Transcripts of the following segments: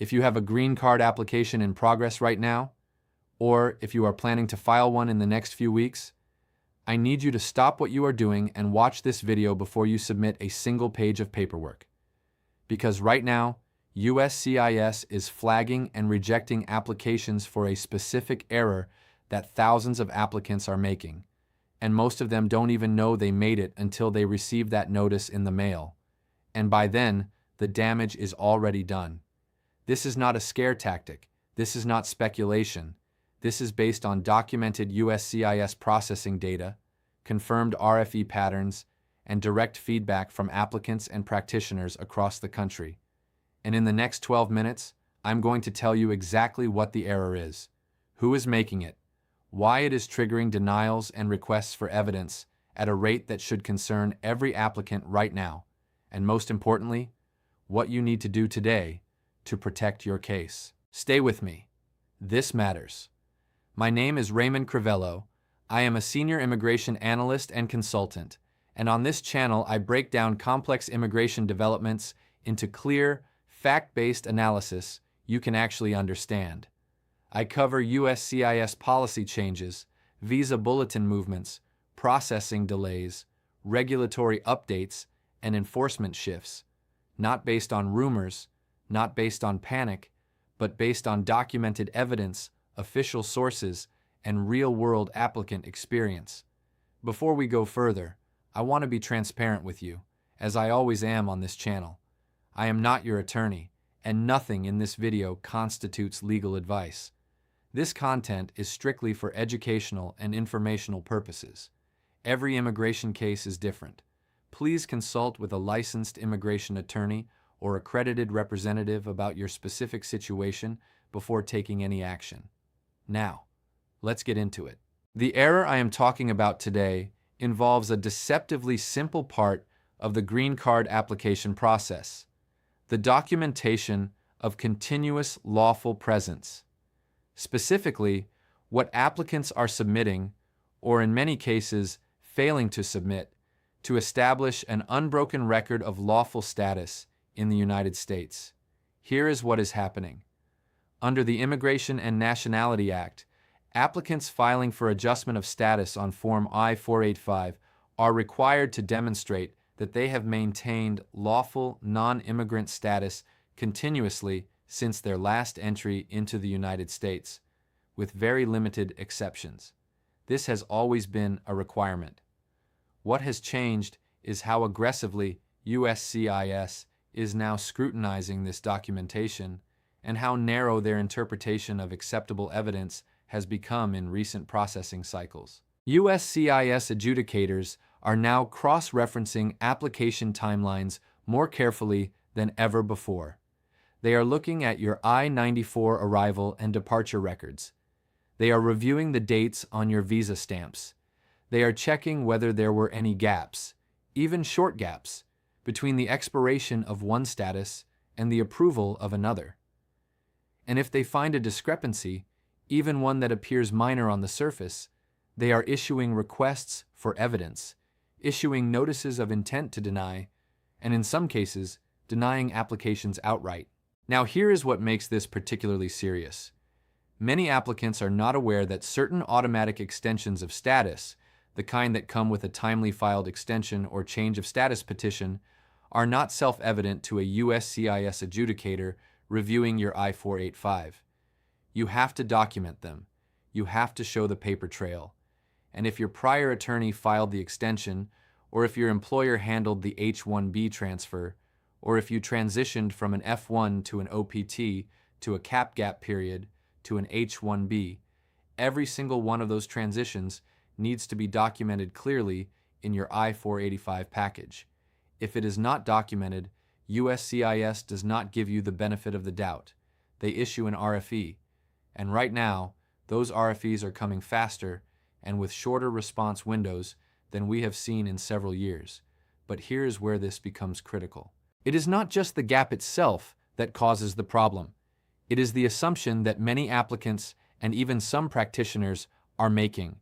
If you have a green card application in progress right now, or if you are planning to file one in the next few weeks, I need you to stop what you are doing and watch this video before you submit a single page of paperwork. Because right now, USCIS is flagging and rejecting applications for a specific error that thousands of applicants are making, and most of them don't even know they made it until they receive that notice in the mail. And by then, the damage is already done. This is not a scare tactic. This is not speculation. This is based on documented USCIS processing data, confirmed RFE patterns, and direct feedback from applicants and practitioners across the country. And in the next 12 minutes, I'm going to tell you exactly what the error is, who is making it, why it is triggering denials and requests for evidence at a rate that should concern every applicant right now, and most importantly, what you need to do today to protect your case. Stay with me. This matters. My name is Raymond Crivello. I am a senior immigration analyst and consultant, and on this channel I break down complex immigration developments into clear, fact-based analysis you can actually understand. I cover USCIS policy changes, visa bulletin movements, processing delays, regulatory updates, and enforcement shifts, not based on rumors, not based on panic, but based on documented evidence, official sources, and real-world applicant experience. Before we go further, I want to be transparent with you, as I always am on this channel. I am not your attorney, and nothing in this video constitutes legal advice. This content is strictly for educational and informational purposes. Every immigration case is different. Please consult with a licensed immigration attorney or accredited representative about your specific situation before taking any action. Now, let's get into it. The error I am talking about today involves a deceptively simple part of the green card application process: the documentation of continuous lawful presence. Specifically, what applicants are submitting, or in many cases, failing to submit, to establish an unbroken record of lawful status in the United States. Here is what is happening. Under the Immigration and Nationality Act, applicants filing for adjustment of status on Form I-485 are required to demonstrate that they have maintained lawful non-immigrant status continuously since their last entry into the United States, with very limited exceptions. This has always been a requirement. What has changed is how aggressively USCIS is now scrutinizing this documentation and how narrow their interpretation of acceptable evidence has become in recent processing cycles. USCIS adjudicators are now cross-referencing application timelines more carefully than ever before. They are looking at your I-94 arrival and departure records. They are reviewing the dates on your visa stamps. They are checking whether there were any gaps, even short gaps, between the expiration of one status and the approval of another. And if they find a discrepancy, even one that appears minor on the surface, they are issuing requests for evidence, issuing notices of intent to deny, and in some cases, denying applications outright. Now, here is what makes this particularly serious. Many applicants are not aware that certain automatic extensions of status, the kind that come with a timely filed extension or change of status petition, are not self-evident to a USCIS adjudicator reviewing your I-485. You have to document them. You have to show the paper trail. And if your prior attorney filed the extension, or if your employer handled the H-1B transfer, or if you transitioned from an F-1 to an OPT to a cap gap period to an H-1B, every single one of those transitions needs to be documented clearly in your I-485 package. If it is not documented, USCIS does not give you the benefit of the doubt. They issue an RFE, and right now, those RFEs are coming faster and with shorter response windows than we have seen in several years. But here's where this becomes critical. It is not just the gap itself that causes the problem. It is the assumption that many applicants and even some practitioners are making.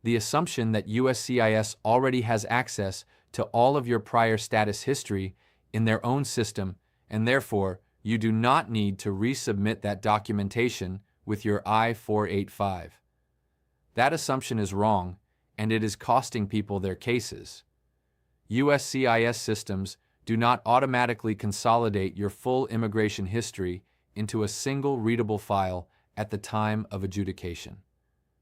The assumption that USCIS already has access to all of your prior status history in their own system, and therefore, You do not need to resubmit that documentation with your I-485. That assumption is wrong, and it is costing people their cases. USCIS systems do not automatically consolidate your full immigration history into a single readable file at the time of adjudication.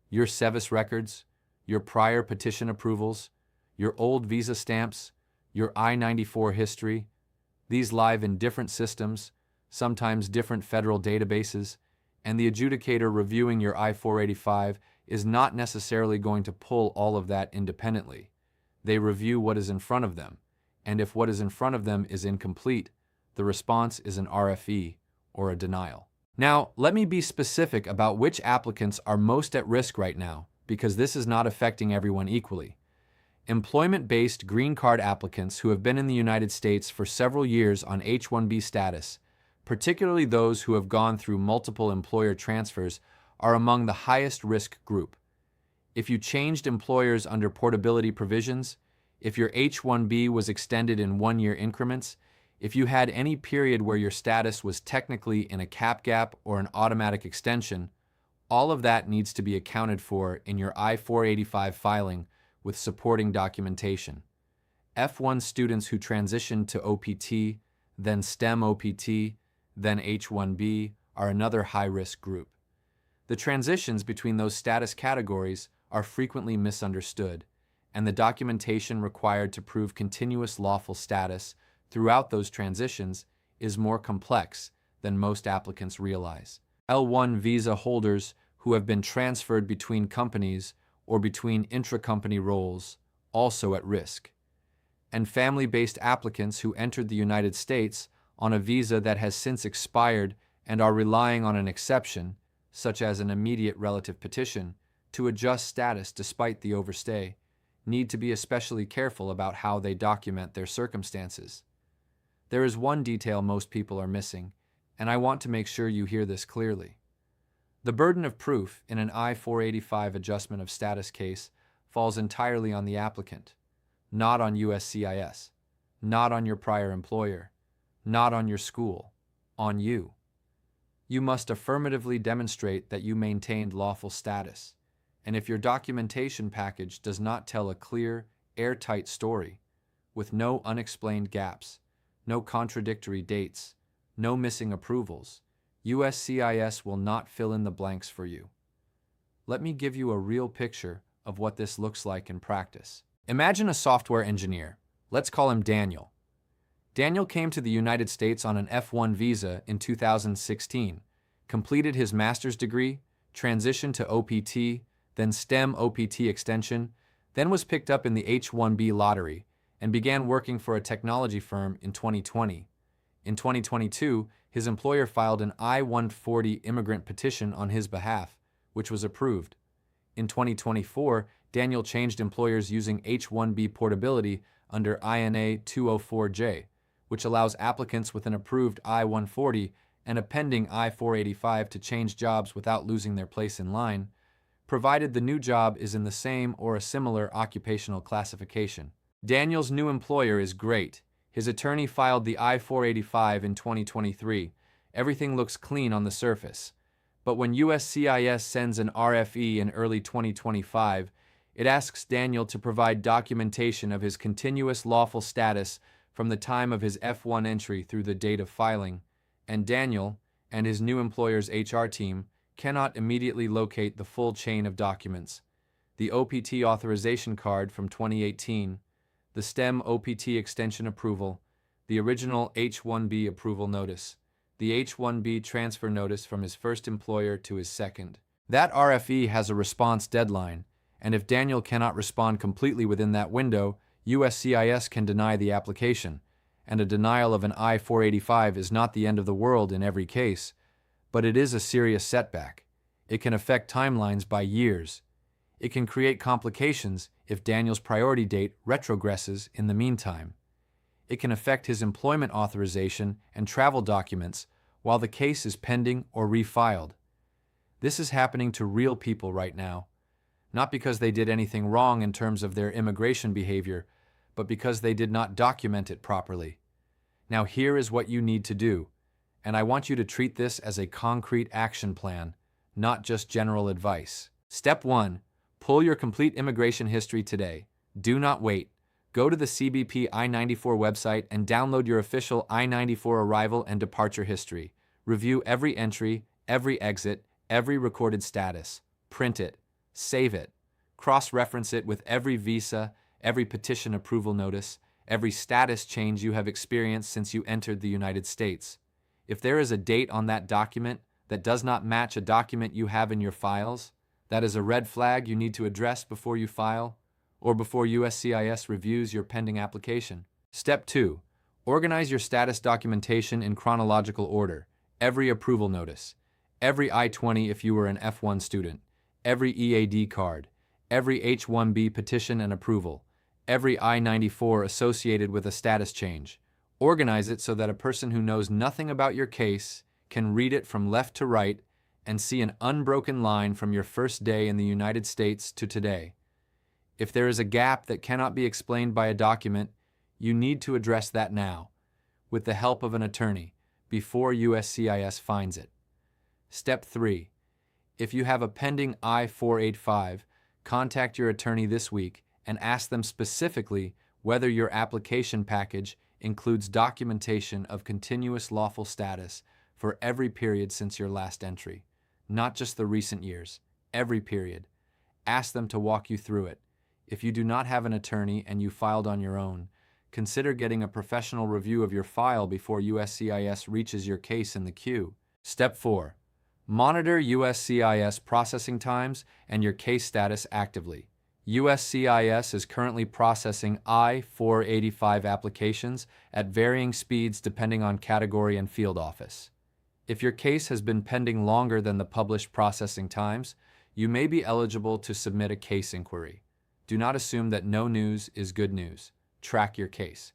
Your SEVIS records, your prior petition approvals, your old visa stamps, your I-94 history, these live in different systems, sometimes different federal databases, and the adjudicator reviewing your I-485 is not necessarily going to pull all of that independently. They review what is in front of them, and if what is in front of them is incomplete, the response is an RFE, or a denial. Now, let me be specific about which applicants are most at risk right now, because this is not affecting everyone equally. Employment-based green card applicants who have been in the United States for several years on H-1B status, particularly those who have gone through multiple employer transfers, are among the highest risk group. If you changed employers under portability provisions, if your H-1B was extended in one-year increments, if you had any period where your status was technically in a cap gap or an automatic extension, all of that needs to be accounted for in your I-485 filing with supporting documentation. F1 students who transitioned to OPT, then STEM OPT, then H-1B are another high-risk group. The transitions between those status categories are frequently misunderstood, and the documentation required to prove continuous lawful status throughout those transitions is more complex than most applicants realize. L1 visa holders who have been transferred between companies or between intra-company roles also at risk. And family-based applicants who entered the United States on a visa that has since expired and are relying on an exception, such as an immediate relative petition, to adjust status despite the overstay, need to be especially careful about how they document their circumstances. There is one detail most people are missing, and I want to make sure you hear this clearly. The burden of proof in an I-485 adjustment of status case falls entirely on the applicant, not on USCIS, not on your prior employer, not on your school, on you. You must affirmatively demonstrate that you maintained lawful status, and if your documentation package does not tell a clear, airtight story, with no unexplained gaps, no contradictory dates, no missing approvals, USCIS will not fill in the blanks for you. Let me give you a real picture of what this looks like in practice. Imagine a software engineer. Let's call him Daniel. Daniel came to the United States on an F1 visa in 2016, completed his master's degree, transitioned to OPT, then STEM OPT extension, then was picked up in the H-1B lottery, and began working for a technology firm in 2020. In 2022, his employer filed an I-140 immigrant petition on his behalf, which was approved. In 2024, Daniel changed employers using H-1B portability under INA 204J, which allows applicants with an approved I-140 and a pending I-485 to change jobs without losing their place in line, provided the new job is in the same or a similar occupational classification. Daniel's new employer is great. His attorney filed the I-485 in 2023. Everything looks clean on the surface. But when USCIS sends an RFE in early 2025, it asks Daniel to provide documentation of his continuous lawful status from the time of his F1 entry through the date of filing, and Daniel and his new employer's HR team cannot immediately locate the full chain of documents: the OPT authorization card from 2018, the STEM OPT extension approval, the original H-1B approval notice, the H-1B transfer notice from his first employer to his second. That RFE has a response deadline, and if Daniel cannot respond completely within that window, USCIS can deny the application, and a denial of an I-485 is not the end of the world in every case, but it is a serious setback. It can affect timelines by years. It can create complications if Daniel's priority date retrogresses in the meantime. It can affect his employment authorization and travel documents while the case is pending or refiled. This is happening to real people right now, not because they did anything wrong in terms of their immigration behavior, but because they did not document it properly. Now here is what you need to do. And I want you to treat this as a concrete action plan, not just general advice. Step 1. Pull your complete immigration history today. Do not wait. Go to the CBP I-94 website and download your official I-94 arrival and departure history. Review every entry, every exit, every recorded status. Print it. Save it. Cross-reference it with every visa, every petition approval notice, every status change you have experienced since you entered the United States. If there is a date on that document that does not match a document you have in your files, that is a red flag you need to address before you file or before USCIS reviews your pending application. Step 2. Organize your status documentation in chronological order. Every approval notice, every I-20 if you were an F1 student, every EAD card, every H-1B petition and approval, every I-94 associated with a status change. Organize it so that a person who knows nothing about your case can read it from left to right and see an unbroken line from your first day in the United States to today. If there is a gap that cannot be explained by a document, you need to address that now, with the help of an attorney, before USCIS finds it. Step 3. If you have a pending I-485, contact your attorney this week and ask them specifically whether your application package includes documentation of continuous lawful status for every period since your last entry, not just the recent years, every period. Ask them to walk you through it. If you do not have an attorney and you filed on your own, consider getting a professional review of your file before USCIS reaches your case in the queue. Step 4. Monitor USCIS processing times and your case status actively. USCIS is currently processing I-485 applications at varying speeds depending on category and field office. If your case has been pending longer than the published processing times, you may be eligible to submit a case inquiry. Do not assume that no news is good news. Track your case.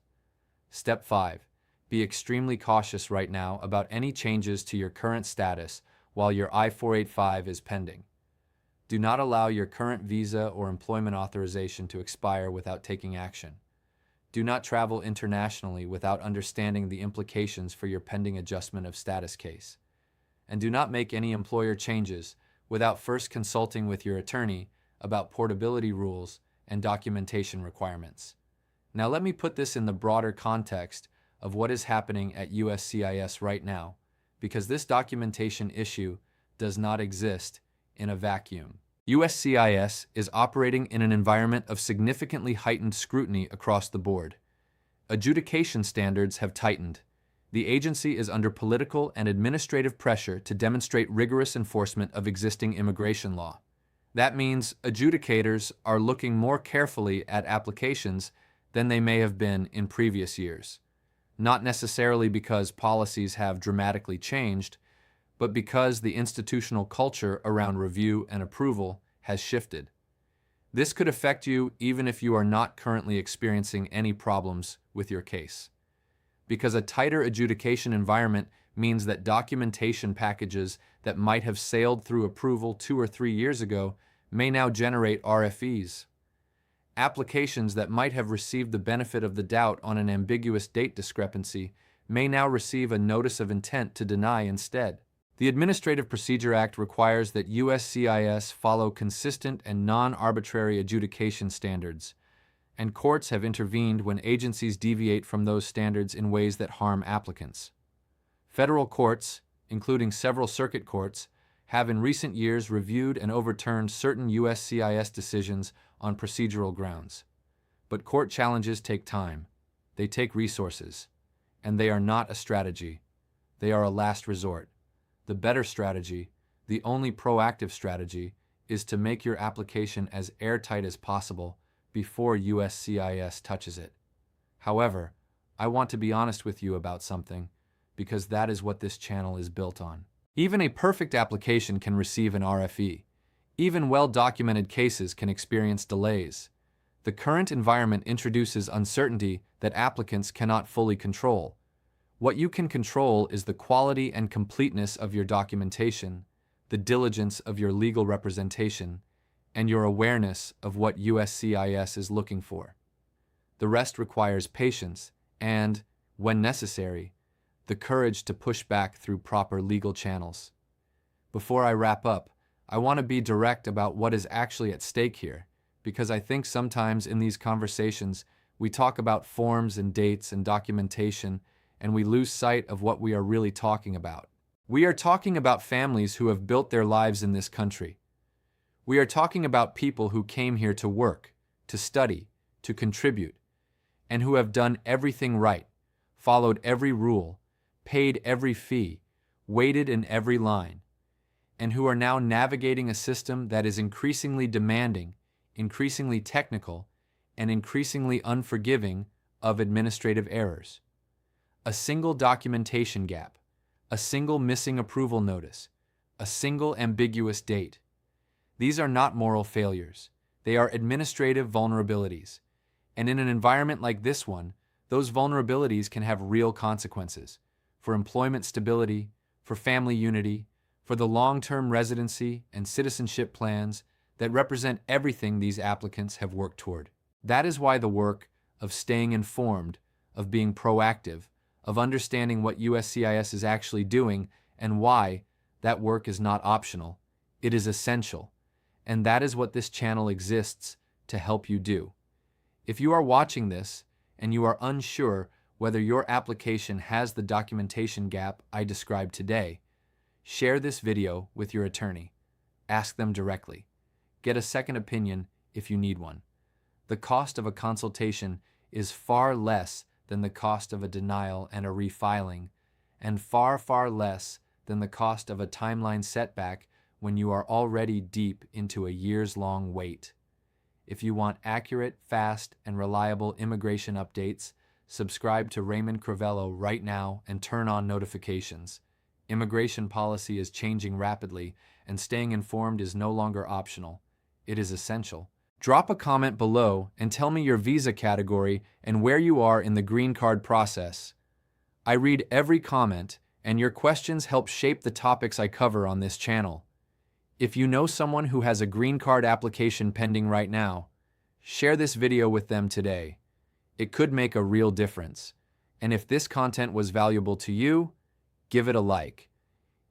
Step 5. Be extremely cautious right now about any changes to your current status while your I-485 is pending. Do not allow your current visa or employment authorization to expire without taking action. Do not travel internationally without understanding the implications for your pending adjustment of status case. And do not make any employer changes without first consulting with your attorney about portability rules and documentation requirements. Now let me put this in the broader context of what is happening at USCIS right now, because this documentation issue does not exist in a vacuum. USCIS is operating in an environment of significantly heightened scrutiny across the board. Adjudication standards have tightened. The agency is under political and administrative pressure to demonstrate rigorous enforcement of existing immigration law. That means adjudicators are looking more carefully at applications than they may have been in previous years. Not necessarily because policies have dramatically changed, but because the institutional culture around review and approval has shifted. This could affect you even if you are not currently experiencing any problems with your case. Because a tighter adjudication environment means that documentation packages that might have sailed through approval 2 or 3 years ago may now generate RFEs. Applications that might have received the benefit of the doubt on an ambiguous date discrepancy may now receive a notice of intent to deny instead. The Administrative Procedure Act requires that USCIS follow consistent and non-arbitrary adjudication standards, and courts have intervened when agencies deviate from those standards in ways that harm applicants. Federal courts, including several circuit courts, have in recent years reviewed and overturned certain USCIS decisions on procedural grounds. But court challenges take time, they take resources, and they are not a strategy. They are a last resort. The better strategy, the only proactive strategy, is to make your application as airtight as possible before USCIS touches it. However, I want to be honest with you about something, because that is what this channel is built on. Even a perfect application can receive an RFE. Even well-documented cases can experience delays. The current environment introduces uncertainty that applicants cannot fully control. What you can control is the quality and completeness of your documentation, the diligence of your legal representation, and your awareness of what USCIS is looking for. The rest requires patience and, when necessary, the courage to push back through proper legal channels. Before I wrap up, I want to be direct about what is actually at stake here, because I think sometimes in these conversations we talk about forms and dates and documentation, and we lose sight of what we are really talking about. We are talking about families who have built their lives in this country. We are talking about people who came here to work, to study, to contribute, and who have done everything right, followed every rule, paid every fee, waited in every line, and who are now navigating a system that is increasingly demanding, increasingly technical, and increasingly unforgiving of administrative errors. A single documentation gap, a single missing approval notice, a single ambiguous date. These are not moral failures. They are administrative vulnerabilities. And in an environment like this one, those vulnerabilities can have real consequences for employment stability, for family unity, for the long-term residency and citizenship plans that represent everything these applicants have worked toward. That is why the work of staying informed, of being proactive, of understanding what USCIS is actually doing, and why that work is not optional. It is essential. And that is what this channel exists to help you do. If you are watching this and you are unsure whether your application has the documentation gap I described today, share this video with your attorney. Ask them directly. Get a second opinion if you need one. The cost of a consultation is far less than the cost of a denial and a refiling, and far, far less than the cost of a timeline setback when you are already deep into a years-long wait. If you want accurate, fast, and reliable immigration updates, subscribe to Raymond Crivello right now and turn on notifications. Immigration policy is changing rapidly, and staying informed is no longer optional. It is essential. Drop a comment below and tell me your visa category and where you are in the green card process. I read every comment, and your questions help shape the topics I cover on this channel. If you know someone who has a green card application pending right now, share this video with them today. It could make a real difference. And if this content was valuable to you, give it a like.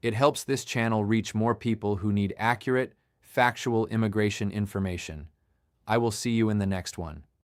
It helps this channel reach more people who need accurate, factual immigration information. I will see you in the next one.